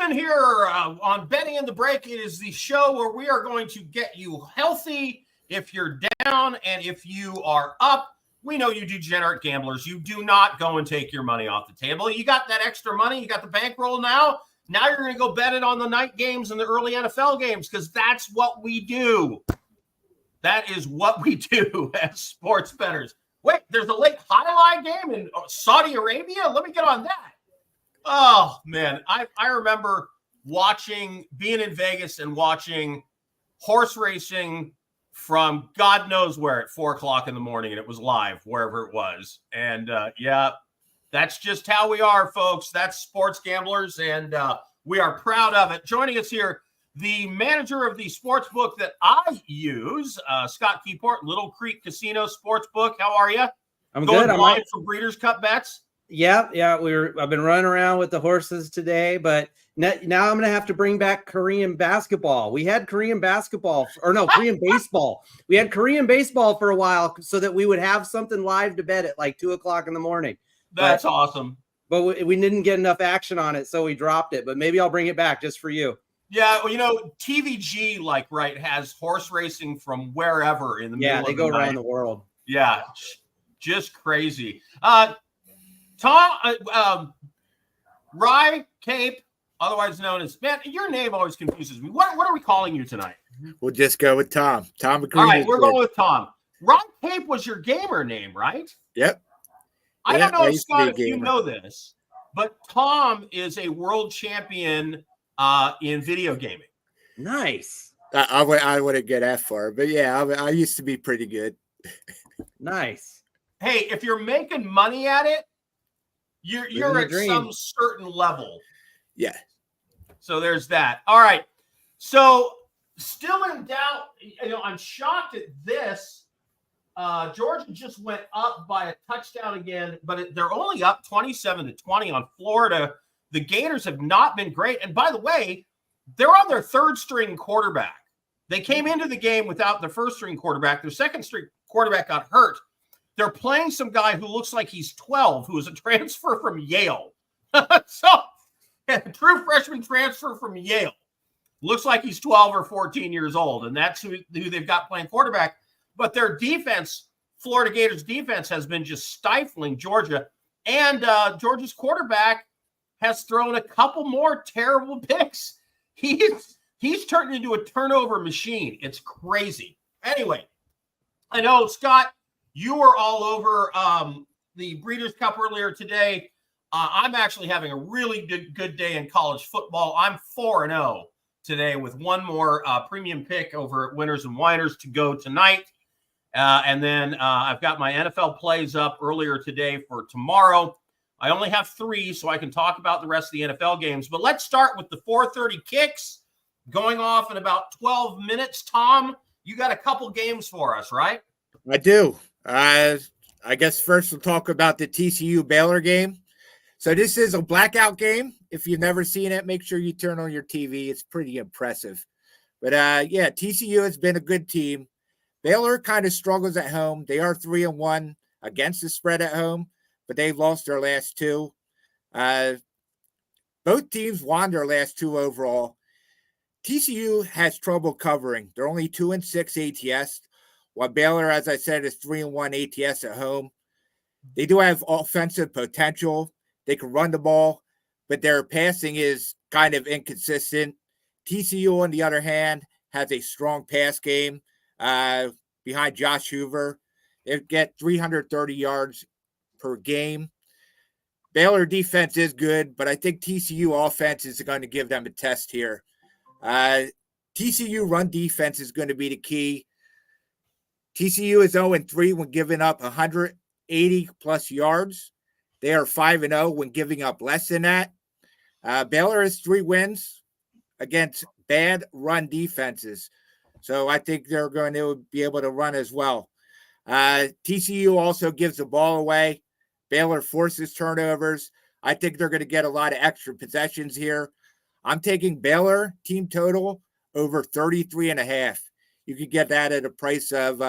Steven here on Betting in the Break. It is the show where we are going to get you healthy if you're down and if you are up. We know you degenerate gamblers. You do not go and take your money off the table. You got that extra money. You got the bankroll now. Now you're going to go bet it on the night games and the early NFL games because that's what we do. That is what we do as sports bettors. Wait, there's a late highlight game in Saudi Arabia? Let me get on that. Oh, man. I remember being in Vegas and watching horse racing from God knows where at 4 o'clock in the morning, and it was live wherever it was. And, yeah, that's just how we are, folks. That's sports gamblers, and we are proud of it. Joining us here, the manager of the sports book that I use, Scott Keyport, Little Creek Casino Sportsbook. How are you? I'm Going good. blind for Breeders' Cup bets? Yeah. I've been running around with the horses today, but now I'm going to have to bring back Korean basketball. We had Korean baseball. We had Korean baseball for a while so that we would have something live to bet at like 2 o'clock in the morning. That's awesome. But we didn't get enough action on it, so we dropped it. But maybe I'll bring it back just for you. Yeah, well, TVG, has horse racing from wherever in the middle of the night. Yeah, they go around the world. Yeah, just crazy. Rye Cape, otherwise known as, man, your name always confuses me. What are we calling you tonight? We'll just go with Tom. Tom McGreen. All right, we're going with Tom. Rye Cape was your gamer name, right? Yep. I don't know, Scott, if you know this, but Tom is a world champion in video gaming. Nice. I wouldn't get that far, but yeah, I used to be pretty good. Nice. Hey, if you're making money at it, you're at some certain level. Yeah. So there's that. All right. So still in doubt. I'm shocked at this. Georgia just went up by a touchdown again, but they're only up 27-20 on Florida. The Gators have not been great. And by the way, they're on their third string quarterback. They came into the game without their first string quarterback. Their second string quarterback got hurt. They're playing some guy who looks like he's 12, who is a transfer from Yale. True freshman transfer from Yale. Looks like he's 12 or 14 years old, and that's who they've got playing quarterback. But their defense, Florida Gators defense, has been just stifling Georgia. And Georgia's quarterback has thrown a couple more terrible picks. He's turned into a turnover machine. It's crazy. Anyway, I know, Scott, you were all over the Breeders' Cup earlier today. I'm actually having a really good day in college football. I'm 4-0 today with one more premium pick over at Winners and Winers to go tonight. And then I've got my NFL plays up earlier today for tomorrow. I only have 3, so I can talk about the rest of the NFL games. But let's start with the 4:30 kicks going off in about 12 minutes. Tom, you got a couple games for us, right? I do. I guess first we'll talk about the TCU Baylor game. So this is a blackout game. If you've never seen it, make sure you turn on your TV. It's pretty impressive. But, yeah, TCU has been a good team. Baylor kind of struggles at home. They are 3-1 against the spread at home, but they've lost their last 2. Both teams won their last 2 overall. TCU has trouble covering. They're only 2-6 ATS, while Baylor, as I said, is 3-1 ATS at home. They do have offensive potential. They can run the ball, but their passing is kind of inconsistent. TCU, on the other hand, has a strong pass game behind Josh Hoover. They get 330 yards per game. Baylor defense is good, but I think TCU offense is going to give them a test here. TCU run defense is going to be the key. TCU is 0-3 when giving up 180-plus yards. They are 5-0 when giving up less than that. Baylor has 3 wins against bad run defenses. So I think they're going to be able to run as well. TCU also gives the ball away. Baylor forces turnovers. I think they're going to get a lot of extra possessions here. I'm taking Baylor team total over 33.5. You can get that at a price of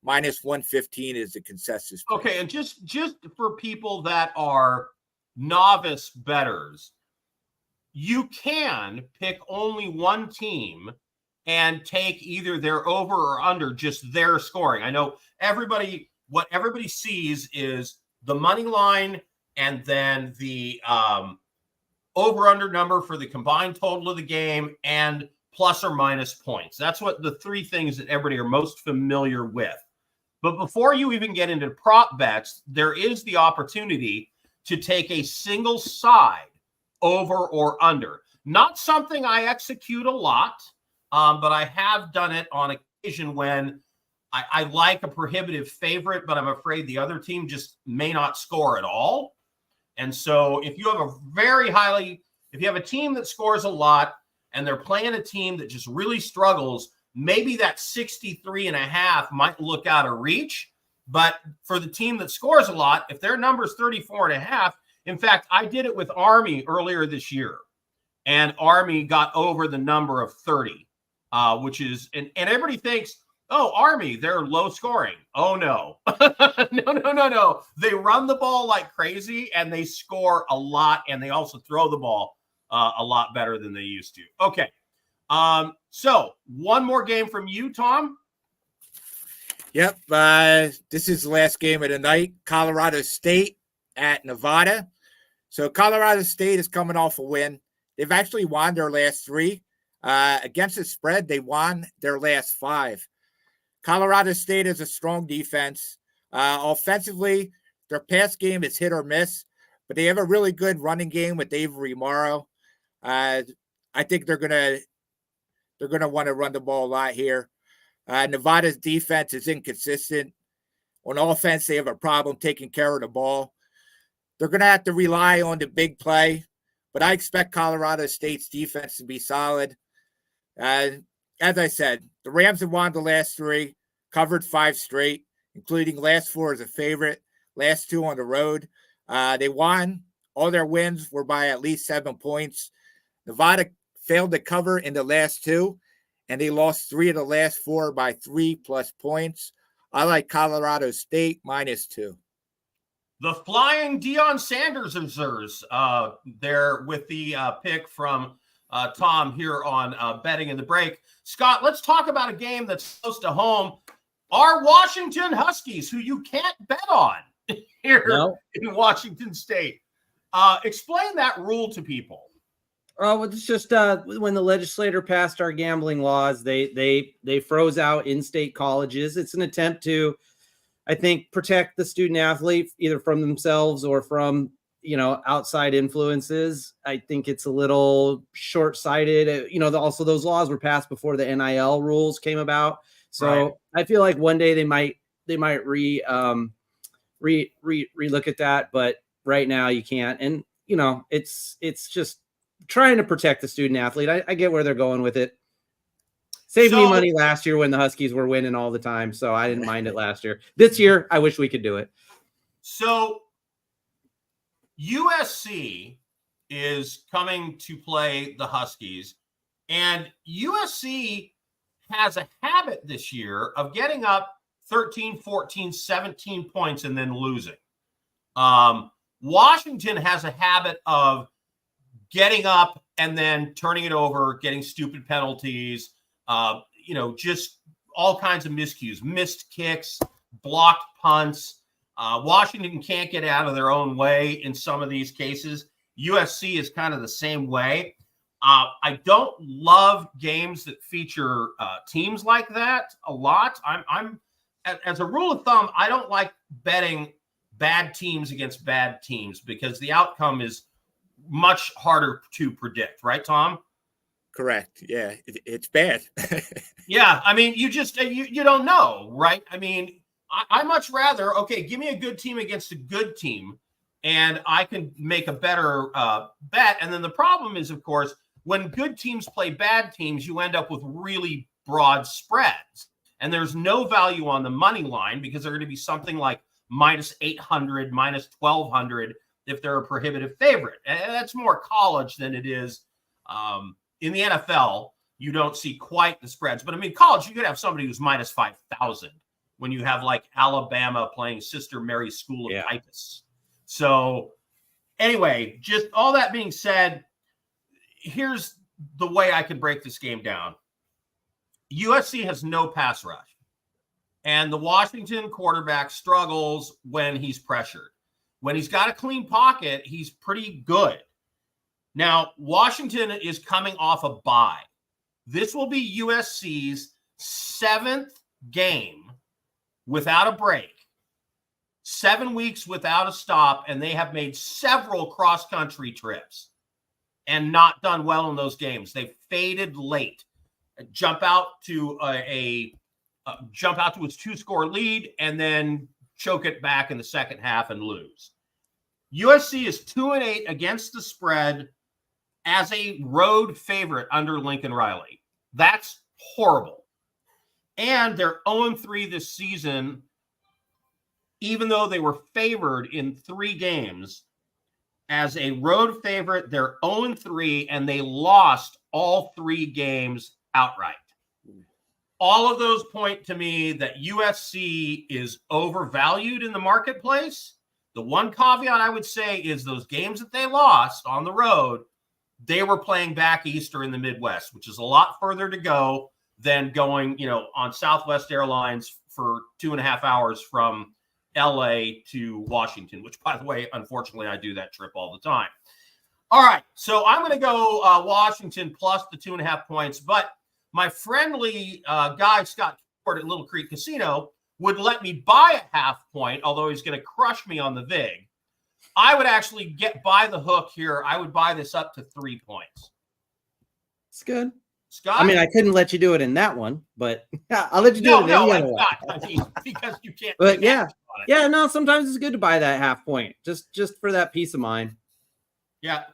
minus 115 is the consensus price. Okay, and just for people that are novice bettors, you can pick only one team and take either their over or under, just their scoring. I know what everybody sees is the money line and then the over under number for the combined total of the game and plus or minus points. That's what the three things that everybody are most familiar with. But before you even get into prop bets, there is the opportunity to take a single side over or under. Not something I execute a lot, but I have done it on occasion when I like a prohibitive favorite, but I'm afraid the other team just may not score at all. And so if you have a team that scores a lot and they're playing a team that just really struggles, maybe that 63.5 might look out of reach. But for the team that scores a lot, if their number is 34.5, in fact, I did it with Army earlier this year, and Army got over the number of 30, which is, and everybody thinks, oh, Army, they're low scoring. Oh, no. No. They run the ball like crazy, and they score a lot, and they also throw the ball a lot better than they used to. Okay. So one more game from you, Tom. Yep. This is the last game of the night. Colorado State at Nevada. So Colorado State is coming off a win. They've actually won their last three. Against the spread, they won their last five. Colorado State is a strong defense. Offensively, their pass game is hit or miss, but they have a really good running game with Avery Morrow. I think they're gonna want to run the ball a lot here. Nevada's defense is inconsistent. On offense, they have a problem taking care of the ball. They're going to have to rely on the big play, but I expect Colorado State's defense to be solid. As I said, the Rams have won the last three, covered 5 straight, including last 4 as a favorite, last 2 on the road. They won. All their wins were by at least 7 points. Nevada failed to cover in the last 2, and they lost 3 of the last 4 by 3+ points. I like Colorado State -2. The Flying Deion Sandersers there with the pick from Tom here on Betting in the Break. Scott, let's talk about a game that's close to home. Our Washington Huskies, who you can't bet on here in Washington State. Explain that rule to people. Oh, it's just when the legislature passed our gambling laws, they froze out in-state colleges. It's an attempt to, I think, protect the student athlete either from themselves or from, outside influences. I think it's a little short-sighted. Also those laws were passed before the NIL rules came about. So right. I feel like one day they might relook at that, but right now you can't. And it's just trying to protect the student athlete. I get where they're going with it. Saved me money last year when the Huskies were winning all the time, so I didn't mind it last year. This year, I wish we could do it. So USC is coming to play the Huskies, and USC has a habit this year of getting up 13, 14, 17 points and then losing. Washington has a habit of getting up and then turning it over, getting stupid penalties, just all kinds of miscues, missed kicks, blocked punts. Washington can't get out of their own way in some of these cases. USC is kind of the same way. I don't love games that feature teams like that a lot. I'm as a rule of thumb, I don't like betting bad teams against bad teams because the outcome is much harder to predict, right, Tom? Correct. Yeah, it's bad. Yeah, I mean, you just you don't know, right? I mean, I much rather give me a good team against a good team, and I can make a better bet. And then the problem is, of course, when good teams play bad teams, you end up with really broad spreads, and there's no value on the money line because they're going to be something like -800, -1200. If they're a prohibitive favorite. And that's more college than it is in the NFL. You don't see quite the spreads. But, I mean, college, you could have somebody who's -5,000 when you have, like, Alabama playing Sister Mary's School of Titus. So, anyway, just all that being said, here's the way I can break this game down. USC has no pass rush, and the Washington quarterback struggles when he's pressured. When he's got a clean pocket, he's pretty good. Now, Washington is coming off a bye. This will be USC's 7th game without a break, 7 weeks without a stop, and they have made several cross-country trips and not done well in those games. They faded late, jump out to a 2-score lead, and then choke it back in the second half and lose. USC is 2-8 against the spread as a road favorite under Lincoln Riley. That's horrible. And they're 0-3 this season, even though they were favored in 3 games. As a road favorite, they're 0-3, and they lost all 3 games outright. All of those point to me that USC is overvalued in the marketplace. The one caveat I would say is those games that they lost on the road, they were playing back Easter in the Midwest, which is a lot further to go than going, on Southwest Airlines for 2.5 hours from LA to Washington, which, by the way, unfortunately, I do that trip all the time. All right, so I'm going to go Washington plus the 2.5 points, but my friendly guy, Scott Ford at Little Creek Casino, would let me buy a half point, although he's going to crush me on the VIG. I would actually get by the hook here. I would buy this up to 3 points. It's good. Scott? I mean, I couldn't let you do it in that one, but I'll let you do it in any other one. I mean, because you can't. But no, sometimes it's good to buy that half point just for that peace of mind. Yeah.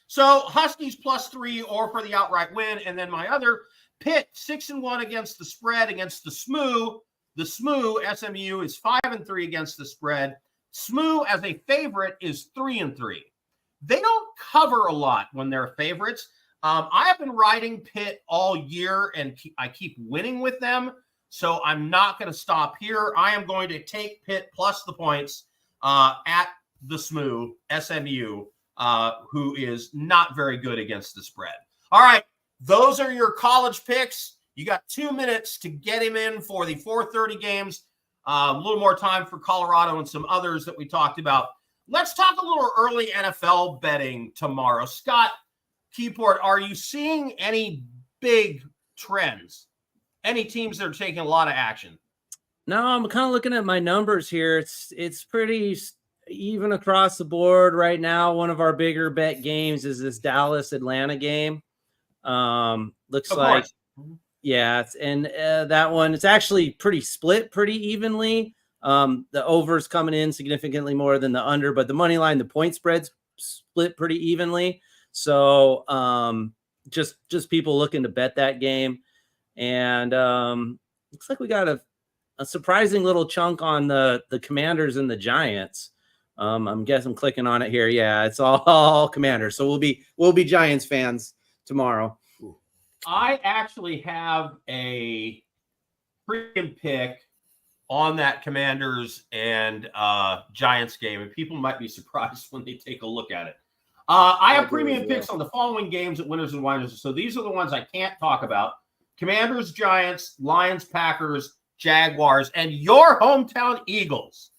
So Huskies +3 or for the outright win. And then my other Pitt 6-1 against the spread against the SMU. The SMU, SMU, is 5-3 against the spread. SMU as a favorite is 3-3. They don't cover a lot when they're favorites. I have been riding Pitt all year, and I keep winning with them. So I'm not going to stop here. I am going to take Pitt plus the points at the SMU, who is not very good against the spread. All right, those are your college picks. You got 2 minutes to get him in for the 4:30 games. A little more time for Colorado and some others that we talked about. Let's talk a little early NFL betting tomorrow. Scott Keyport, are you seeing any big trends? Any teams that are taking a lot of action? No, I'm kind of looking at my numbers here. It's pretty even across the board right now. One of our bigger bet games is this Dallas-Atlanta game. Looks like, yeah, that one, it's actually pretty split pretty evenly. The over's coming in significantly more than the under, but the money line, the point spreads split pretty evenly. So just people looking to bet that game. And looks like we got a surprising little chunk on the Commanders and the Giants. I'm guessing I'm clicking on it here. Yeah, it's all Commanders. So we'll be Giants fans tomorrow. I actually have a premium pick on that Commanders and Giants game, and people might be surprised when they take a look at it. I have premium picks on the following games at Winners and Winers. So these are the ones I can't talk about. Commanders, Giants, Lions, Packers, Jaguars, and your hometown Eagles.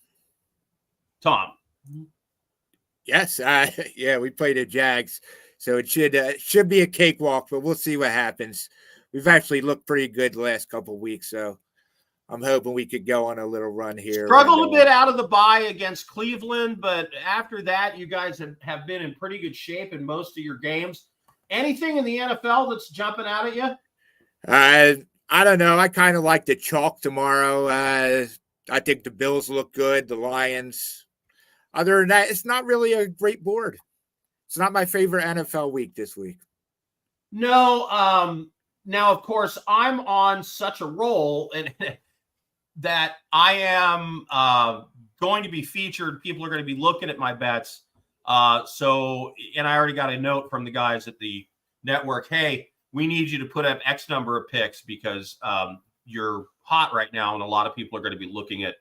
Tom. Yes. Yeah, we played the Jags. So it should be a cakewalk, but we'll see what happens. We've actually looked pretty good the last couple of weeks, so I'm hoping we could go on a little run here. Struggled a bit out of the bye against Cleveland, but after that, you guys have been in pretty good shape in most of your games. Anything in the NFL that's jumping out at you? I don't know. I kind of like the chalk tomorrow. I think the Bills look good, the Lions. Other than that, it's not really a great board. It's not my favorite NFL week this week. No. Now, of course, I'm on such a roll and that I am going to be featured. People are going to be looking at my bets. And I already got a note from the guys at the network. Hey, we need you to put up X number of picks because you're hot right now. And a lot of people are going to be looking at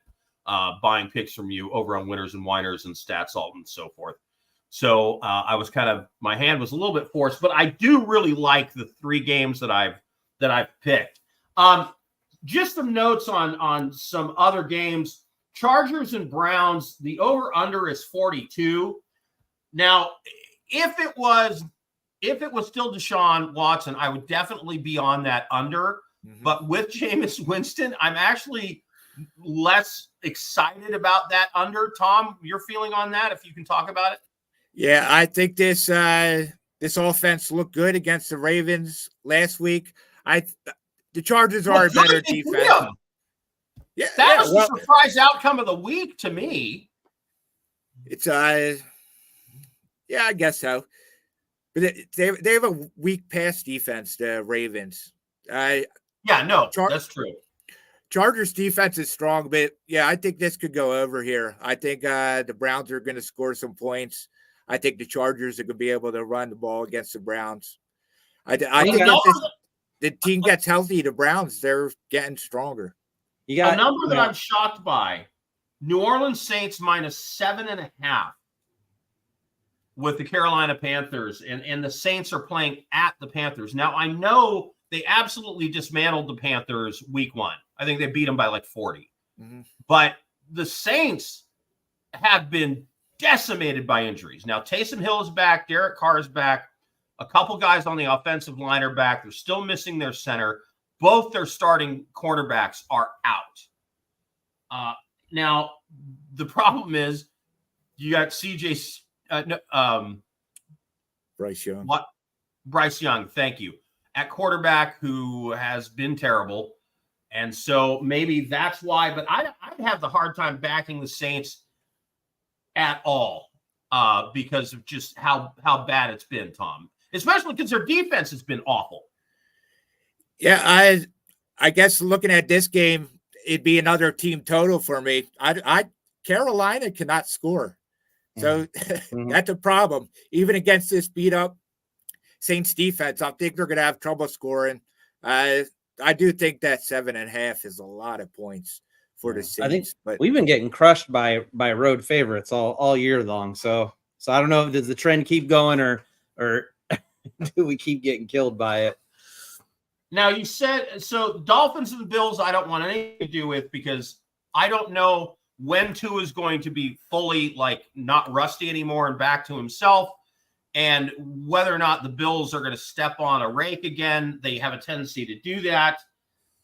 buying picks from you over on Winners and Winers and StatSalt and so forth. So I was my hand was a little bit forced, but I do really like the 3 games that I've picked. Just some notes on some other games. Chargers and Browns, the over-under is 42. Now, if it was still Deshaun Watson, I would definitely be on that under. Mhm. But with Jameis Winston, I'm actually less excited about that under. Tom, your feeling on that, if you can talk about it? Yeah, I think this offense looked good against the Ravens last week. The Chargers are a better defense. Yeah, that was the surprise outcome of the week to me. It's yeah, I guess so. But they have a weak pass defense, the Ravens. That's true. Chargers defense is strong, but yeah, I think this could go over here. I think the Browns are going to score some points. I think the Chargers are going to be able to run the ball against the Browns. I think if the team gets healthy, the Browns, they're getting stronger. A number that I'm shocked by, New Orleans Saints -7.5 with the Carolina Panthers, and the Saints are playing at the Panthers. Now, I know they absolutely dismantled the Panthers week 1. I think they beat them by like 40. Mm-hmm. But the Saints have been decimated by injuries. Now, Taysom Hill is back. Derek Carr is back. A couple guys on the offensive line are back. They're still missing their center. Both their starting cornerbacks are out. Now, the problem is you got Bryce Young. Bryce Young, thank you, at quarterback, who has been terrible. And so maybe that's why. But I'd have the hard time backing the Saints at all because of just how bad it's been, Tom. Especially because their defense has been awful. Yeah, I guess looking at this game, it'd be another team total for me. Carolina cannot score. So that's a problem. Even against this beat up Saints defense, I think they're going to have trouble scoring. I do think that 7.5 is a lot of points for the Saints. I think but we've been getting crushed by road favorites all year long. So I don't know, does the trend keep going or do we keep getting killed by it? Now, you said, so Dolphins and the Bills, I don't want anything to do with, because I don't know when Tua is going to be fully not rusty anymore and back to himself, and whether or not the Bills are going to step on a rake again. They have a tendency to do that.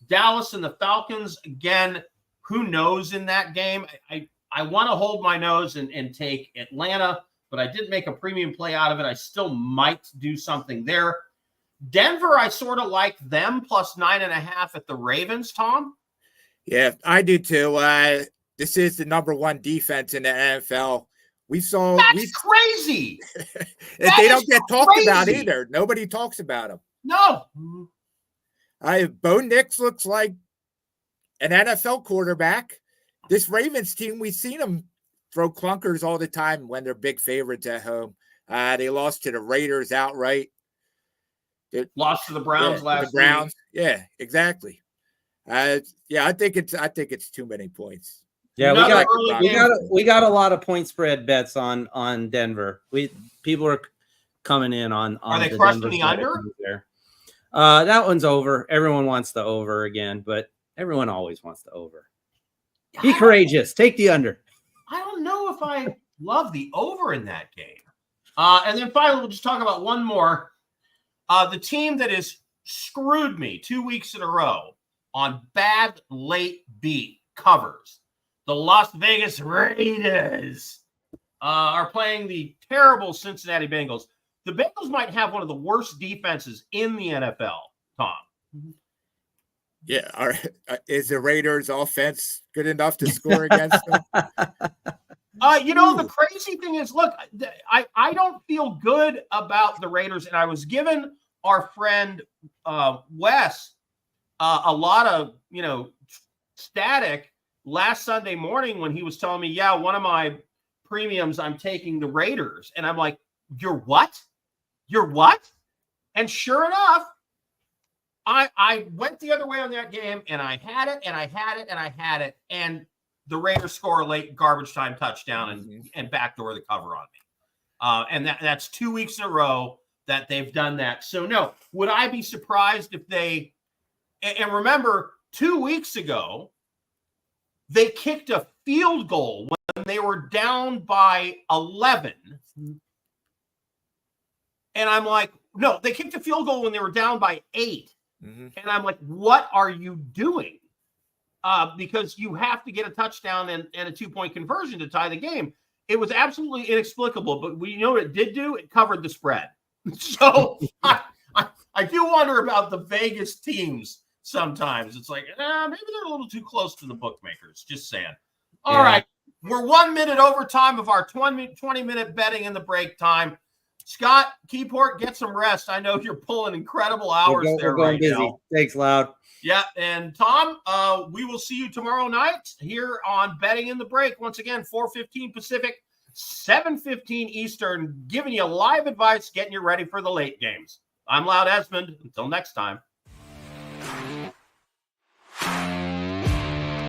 Dallas and the Falcons, again, who knows in that game? I want to hold my nose and take Atlanta, but I did make a premium play out of it. I still might do something there. Denver, I sort of like them +9.5 at the Ravens, Tom. Yeah, I do too. This is the number 1 defense in the NFL. That's crazy. They don't get talked about either. Nobody talks about them. No. Bo Nix looks like an NFL quarterback. This Ravens team, we've seen them throw clunkers all the time when they're big favorites at home. They lost to the Raiders outright. Lost to the Browns last week. The Browns, yeah, exactly. I think it's too many points. Yeah, we got a lot of point spread bets on Denver. People are coming in on. Are they crushing the under? There. That one's over. Everyone wants the over again, but everyone always wants the over. Be courageous. Take the under. I don't know if I love the over in that game. And then finally, we'll just talk about one more. The team that has screwed me 2 weeks in a row on bad late beat covers, the Las Vegas Raiders, are playing the terrible Cincinnati Bengals. The Bengals might have one of the worst defenses in the NFL, Tom. Yeah. Is the Raiders offense good enough to score against them? The crazy thing is, look, I don't feel good about the Raiders, and I was given our friend Wes a lot of static last Sunday morning when he was telling me, yeah, one of my premiums, I'm taking the Raiders, and I'm like, you're what? And sure enough, I went the other way on that game, and I had it, and the Raiders score a late garbage time touchdown and backdoor the cover on me. And that's 2 weeks in a row that they've done that. So, no, would I be surprised if they – and remember, 2 weeks ago, they kicked a field goal when they were down by 11. And I'm like, no, they kicked a field goal when they were down by 8. Mm-hmm. And I'm like, what are you doing? Because you have to get a touchdown and a 2-point conversion to tie the game. It was absolutely inexplicable, but we know what it did do. It covered the spread. So I do wonder about the Vegas teams sometimes. It's like, maybe they're a little too close to the bookmakers. Just saying. All right. We're 1 minute over time of our 20-minute betting in the break time. Scott Keyport, get some rest. I know you're pulling incredible hours there right now. Thanks, Loud. Yeah, and Tom, we will see you tomorrow night here on Betting in the Break. Once again, 4:15 Pacific, 7:15 Eastern, giving you live advice, getting you ready for the late games. I'm Loud Esmond. Until next time.